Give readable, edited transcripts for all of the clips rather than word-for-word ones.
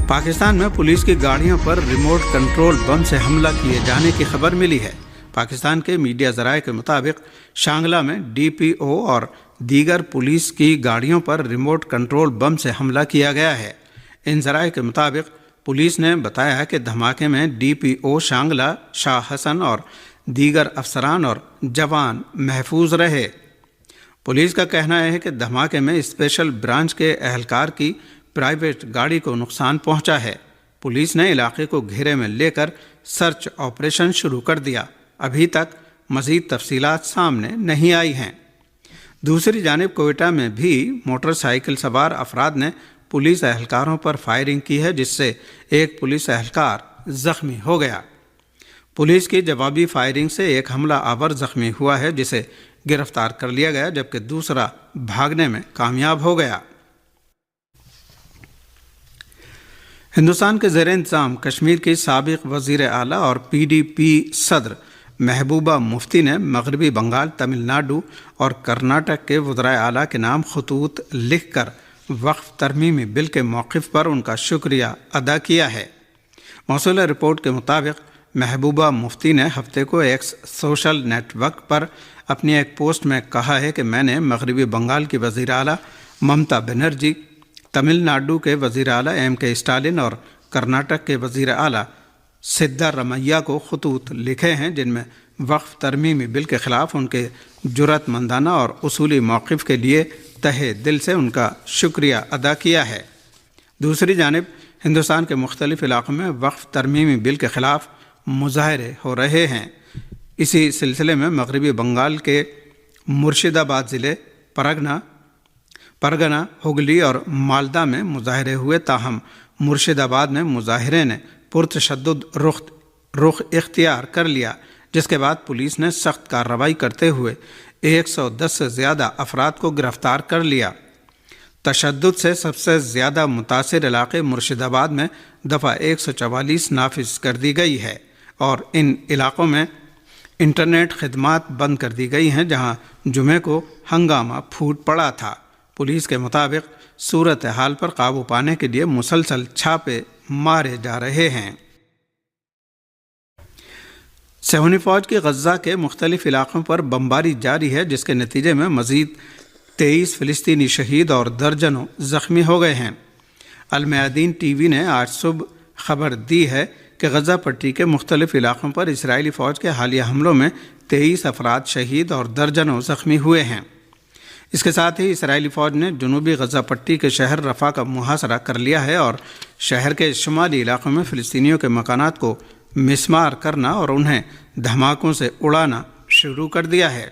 پاکستان میں پولیس کی گاڑیوں پر ریموٹ کنٹرول بم سے حملہ کیے جانے کی خبر ملی ہے۔ پاکستان کے میڈیا ذرائع کے مطابق شانگلہ میں ڈی پی او اور دیگر پولیس کی گاڑیوں پر ریموٹ کنٹرول بم سے حملہ کیا گیا ہے۔ ان ذرائع کے مطابق پولیس نے بتایا ہے کہ دھماکے میں ڈی پی او شانگلہ شاہ حسن اور دیگر افسران اور جوان محفوظ رہے۔ پولیس کا کہنا ہے کہ دھماکے میں اسپیشل برانچ کے اہلکار کی پرائیویٹ گاڑی کو نقصان پہنچا ہے۔ پولیس نے علاقے کو گھیرے میں لے کر سرچ آپریشن شروع کر دیا۔ ابھی تک مزید تفصیلات سامنے نہیں آئی ہیں۔ دوسری جانب کوئٹہ میں بھی موٹر سائیکل سوار افراد نے پولیس اہلکاروں پر فائرنگ کی ہے، جس سے ایک پولیس اہلکار زخمی ہو گیا۔ پولیس کی جوابی فائرنگ سے ایک حملہ آور زخمی ہوا ہے، جسے گرفتار کر لیا گیا، جبکہ دوسرا بھاگنے میں کامیاب ہو گیا۔ ہندوستان کے زیر انتظام کشمیر کی سابق وزیر اعلیٰ اور پی ڈی پی صدر محبوبہ مفتی نے مغربی بنگال، تمل ناڈو اور کرناٹک کے وزرائے اعلیٰ کے نام خطوط لکھ کر وقف ترمیمی بل کے موقف پر ان کا شکریہ ادا کیا ہے۔ موصولہ رپورٹ کے مطابق محبوبہ مفتی نے ہفتے کو ایک سوشل نیٹ ورک پر اپنی ایک پوسٹ میں کہا ہے کہ میں نے مغربی بنگال کی وزیر اعلیٰ ممتا بنرجی، تمل ناڈو کے وزیر اعلیٰ ایم کے اسٹالن اور کرناٹک کے وزیر اعلیٰ سدھا رمیہ کو خطوط لکھے ہیں، جن میں وقف ترمیمی بل کے خلاف ان کے جرأت مندانہ اور اصولی موقف کے لیے تہہ دل سے ان کا شکریہ ادا کیا ہے۔ دوسری جانب ہندوستان کے مختلف علاقوں میں وقف ترمیمی بل کے خلاف مظاہرے ہو رہے ہیں۔ اسی سلسلے میں مغربی بنگال کے مرشد آباد ضلع پرگنہ، ہگلی اور مالدہ میں مظاہرے ہوئے، تاہم مرشد آباد میں مظاہرے نے پرتشدد رخ اختیار کر لیا، جس کے بعد پولیس نے سخت کارروائی کرتے ہوئے 110 سے زیادہ افراد کو گرفتار کر لیا۔ تشدد سے سب سے زیادہ متاثر علاقے مرشد آباد میں دفعہ 144 نافذ کر دی گئی ہے اور ان علاقوں میں انٹرنیٹ خدمات بند کر دی گئی ہیں، جہاں جمعے کو ہنگامہ پھوٹ پڑا تھا۔ پولیس کے مطابق صورتحال پر قابو پانے کے لیے مسلسل چھاپے مارے جا رہے ہیں۔ صہیونی فوج کی غزہ کے مختلف علاقوں پر بمباری جاری ہے، جس کے نتیجے میں مزید 23 فلسطینی شہید اور درجنوں زخمی ہو گئے ہیں۔ المیادین ٹی وی نے آج صبح خبر دی ہے کہ غزہ پٹی کے مختلف علاقوں پر اسرائیلی فوج کے حالیہ حملوں میں 23 افراد شہید اور درجنوں زخمی ہوئے ہیں۔ اس کے ساتھ ہی اسرائیلی فوج نے جنوبی غزہ پٹی کے شہر رفح کا محاصرہ کر لیا ہے اور شہر کے شمالی علاقوں میں فلسطینیوں کے مکانات کو مسمار کرنا اور انہیں دھماکوں سے اڑانا شروع کر دیا ہے۔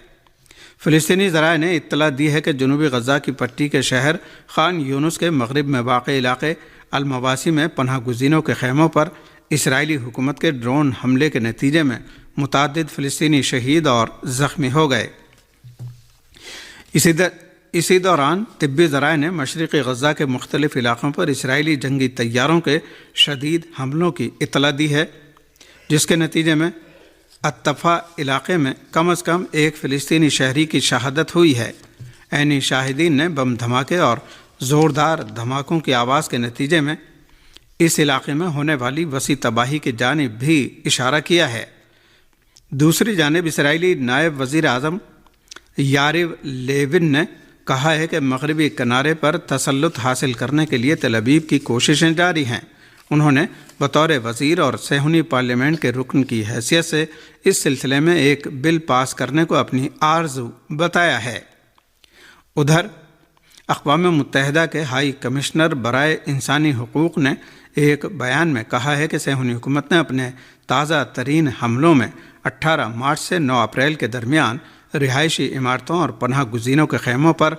فلسطینی ذرائع نے اطلاع دی ہے کہ جنوبی غزہ کی پٹی کے شہر خان یونس کے مغرب میں واقع علاقے المواسی میں پناہ گزینوں کے خیموں پر اسرائیلی حکومت کے ڈرون حملے کے نتیجے میں متعدد فلسطینی شہید اور زخمی ہو گئے۔ اسی دوران طبی ذرائع نے مشرقی غزہ کے مختلف علاقوں پر اسرائیلی جنگی طیاروں کے شدید حملوں کی اطلاع دی ہے، جس کے نتیجے میں الطفا علاقے میں کم از کم ایک فلسطینی شہری کی شہادت ہوئی ہے۔ عینی شاہدین نے بم دھماکے اور زوردار دھماکوں کی آواز کے نتیجے میں اس علاقے میں ہونے والی وسیع تباہی کی جانب بھی اشارہ کیا ہے۔ دوسری جانب اسرائیلی نائب وزیر اعظم یاریو لیون نے کہا ہے کہ مغربی کنارے پر تسلط حاصل کرنے کے لیے تل ابیب کی کوششیں جاری ہیں۔ انہوں نے بطور وزیر اور صہیونی پارلیمنٹ کے رکن کی حیثیت سے اس سلسلے میں ایک بل پاس کرنے کو اپنی آرزو بتایا ہے۔ ادھر اقوام متحدہ کے ہائی کمشنر برائے انسانی حقوق نے ایک بیان میں کہا ہے کہ صہیونی حکومت نے اپنے تازہ ترین حملوں میں 18 مارچ سے 9 اپریل کے درمیان رہائشی عمارتوں اور پناہ گزینوں کے خیموں پر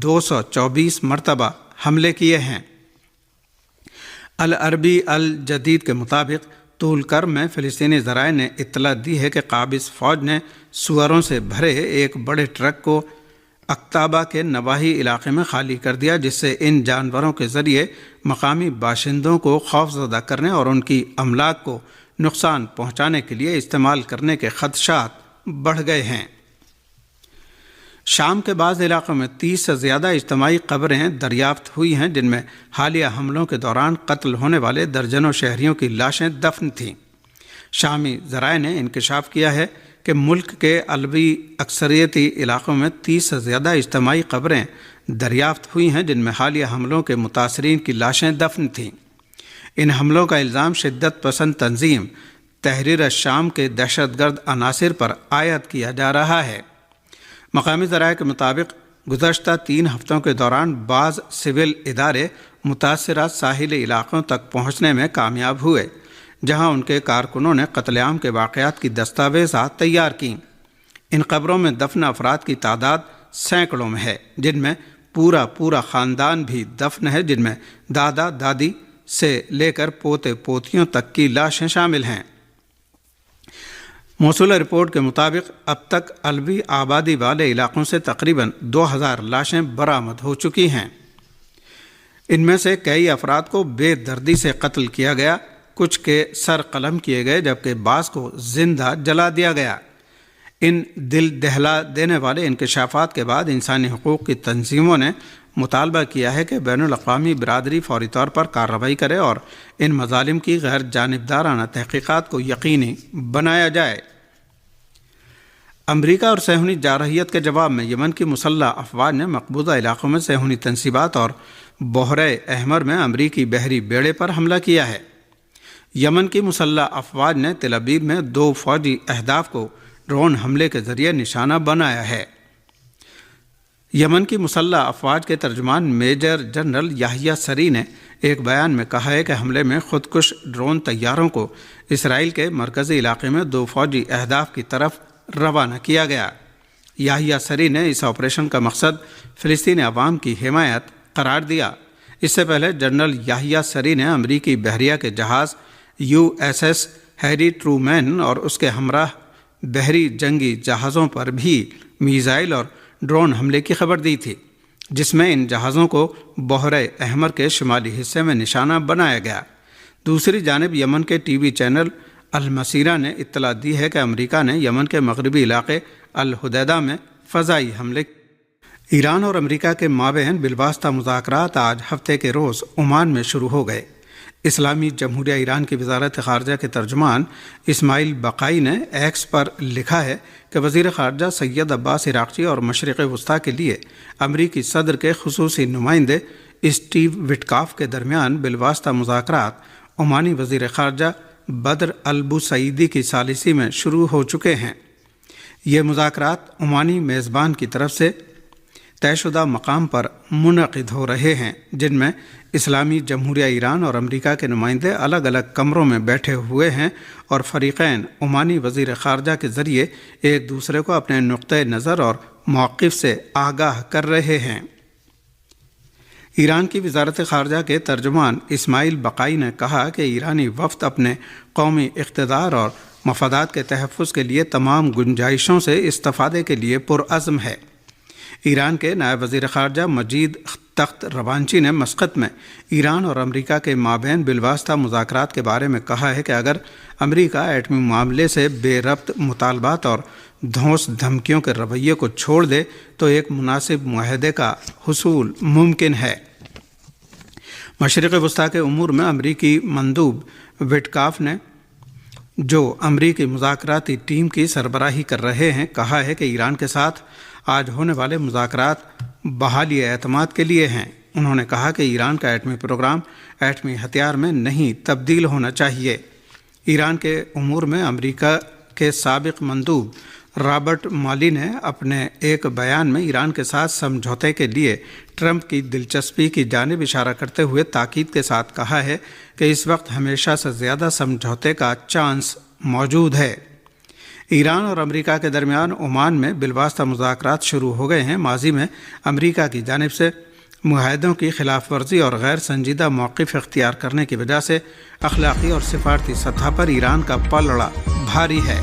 224 مرتبہ حملے کیے ہیں۔ العربی الجدید کے مطابق طول کرم میں فلسطینی ذرائع نے اطلاع دی ہے کہ قابض فوج نے سوروں سے بھرے ایک بڑے ٹرک کو اقتابہ کے نواحی علاقے میں خالی کر دیا، جس سے ان جانوروں کے ذریعے مقامی باشندوں کو خوفزدہ کرنے اور ان کی املاک کو نقصان پہنچانے کے لیے استعمال کرنے کے خدشات بڑھ گئے ہیں۔ شام کے بعض علاقوں میں 30 سے زیادہ اجتماعی قبریں دریافت ہوئی ہیں، جن میں حالیہ حملوں کے دوران قتل ہونے والے درجنوں شہریوں کی لاشیں دفن تھیں۔ شامی ذرائع نے انکشاف کیا ہے کہ ملک کے عربی اکثریتی علاقوں میں 30 سے زیادہ اجتماعی قبریں دریافت ہوئی ہیں، جن میں حالیہ حملوں کے متاثرین کی لاشیں دفن تھیں۔ ان حملوں کا الزام شدت پسند تنظیم تحریر الشام کے دہشت گرد عناصر پر عائد کیا جا رہا ہے۔ مقامی ذرائع کے مطابق گزشتہ 3 ہفتوں کے دوران بعض سول ادارے متاثرہ ساحلی علاقوں تک پہنچنے میں کامیاب ہوئے، جہاں ان کے کارکنوں نے قتل عام کے واقعات کی دستاویزات تیار کیں۔ ان قبروں میں دفن افراد کی تعداد سینکڑوں میں ہے، جن میں پورا خاندان بھی دفن ہے، جن میں دادا دادی سے لے کر پوتے پوتیوں تک کی لاشیں شامل ہیں۔ موصولہ رپورٹ کے مطابق اب تک عربی آبادی والے علاقوں سے تقریباً 2000 لاشیں برآمد ہو چکی ہیں۔ ان میں سے کئی افراد کو بے دردی سے قتل کیا گیا، کچھ کے سر قلم کیے گئے، جبکہ بعض کو زندہ جلا دیا گیا۔ ان دل دہلا دینے والے انکشافات کے بعد انسانی حقوق کی تنظیموں نے مطالبہ کیا ہے کہ بین الاقوامی برادری فوری طور پر کارروائی کرے اور ان مظالم کی غیر جانبدارانہ تحقیقات کو یقینی بنایا جائے۔ امریکہ اور صہیونی جارحیت کے جواب میں یمن کی مسلح افواج نے مقبوضہ علاقوں میں صہیونی تنصیبات اور بحیرہ احمر میں امریکی بحری بیڑے پر حملہ کیا ہے۔ یمن کی مسلح افواج نے تل ابیب میں 2 فوجی اہداف کو ڈرون حملے کے ذریعے نشانہ بنایا ہے۔ یمن کی مسلح افواج کے ترجمان میجر جنرل یحییٰ سری نے ایک بیان میں کہا ہے کہ حملے میں خودکش ڈرون طیاروں کو اسرائیل کے مرکزی علاقے میں 2 فوجی اہداف کی طرف روانہ کیا گیا۔ یحییٰ سری نے اس آپریشن کا مقصد فلسطینی عوام کی حمایت قرار دیا۔ اس سے پہلے جنرل یحییٰ سری نے امریکی بحریہ کے جہاز USS ہیری ٹرومین اور اس کے ہمراہ بحری جنگی جہازوں پر بھی میزائل اور ڈرون حملے کی خبر دی تھی، جس میں ان جہازوں کو بحیرہ احمر کے شمالی حصے میں نشانہ بنایا گیا۔ دوسری جانب یمن کے ٹی وی چینل المسیرہ نے اطلاع دی ہے کہ امریکہ نے یمن کے مغربی علاقے الحدیدہ میں فضائی حملے۔ ایران اور امریکہ کے مابین بالواسطہ مذاکرات آج ہفتے کے روز عمان میں شروع ہو گئے۔ اسلامی جمہوریہ ایران کی وزارت خارجہ کے ترجمان اسماعیل بقائی نے ایکس پر لکھا ہے کہ وزیر خارجہ سید عباس عراقچی اور مشرق وسطیٰ کے لیے امریکی صدر کے خصوصی نمائندے اسٹیو وٹکاف کے درمیان بالواسطہ مذاکرات عمانی وزیر خارجہ بدر البوسعیدی کی ثالثی میں شروع ہو چکے ہیں۔ یہ مذاکرات عمانی میزبان کی طرف سے طے شدہ مقام پر منعقد ہو رہے ہیں، جن میں اسلامی جمہوریہ ایران اور امریکہ کے نمائندے الگ الگ کمروں میں بیٹھے ہوئے ہیں اور فریقین عمانی وزیر خارجہ کے ذریعے ایک دوسرے کو اپنے نقطۂ نظر اور موقف سے آگاہ کر رہے ہیں۔ ایران کی وزارت خارجہ کے ترجمان اسماعیل بقائی نے کہا کہ ایرانی وفد اپنے قومی اقتدار اور مفادات کے تحفظ کے لیے تمام گنجائشوں سے استفادے کے لیے پرعزم ہے۔ ایران کے نائب وزیر خارجہ مجید تخت روانچی نے مسقط میں ایران اور امریکہ کے مابین بالواسطہ مذاکرات کے بارے میں کہا ہے کہ اگر امریکہ ایٹمی معاملے سے بے ربط مطالبات اور دھونس دھمکیوں کے رویے کو چھوڑ دے تو ایک مناسب معاہدے کا حصول ممکن ہے۔ مشرق وسطیٰ کے امور میں امریکی مندوب وٹکاف نے، جو امریکی مذاکراتی ٹیم کی سربراہی کر رہے ہیں، کہا ہے کہ ایران کے ساتھ آج ہونے والے مذاکرات بحالی اعتماد کے لیے ہیں۔ انہوں نے کہا کہ ایران کا ایٹمی پروگرام ایٹمی ہتھیار میں نہیں تبدیل ہونا چاہیے۔ ایران کے امور میں امریکہ کے سابق مندوب رابرٹ مالی نے اپنے ایک بیان میں ایران کے ساتھ سمجھوتے کے لیے ٹرمپ کی دلچسپی کی جانب اشارہ کرتے ہوئے تاکید کے ساتھ کہا ہے کہ اس وقت ہمیشہ سے زیادہ سمجھوتے کا چانس موجود ہے۔ ایران اور امریکہ کے درمیان عمان میں بالواسطہ مذاکرات شروع ہو گئے ہیں۔ ماضی میں امریکہ کی جانب سے معاہدوں کی خلاف ورزی اور غیر سنجیدہ موقف اختیار کرنے کی وجہ سے اخلاقی اور سفارتی سطح پر ایران کا پلڑا بھاری ہے۔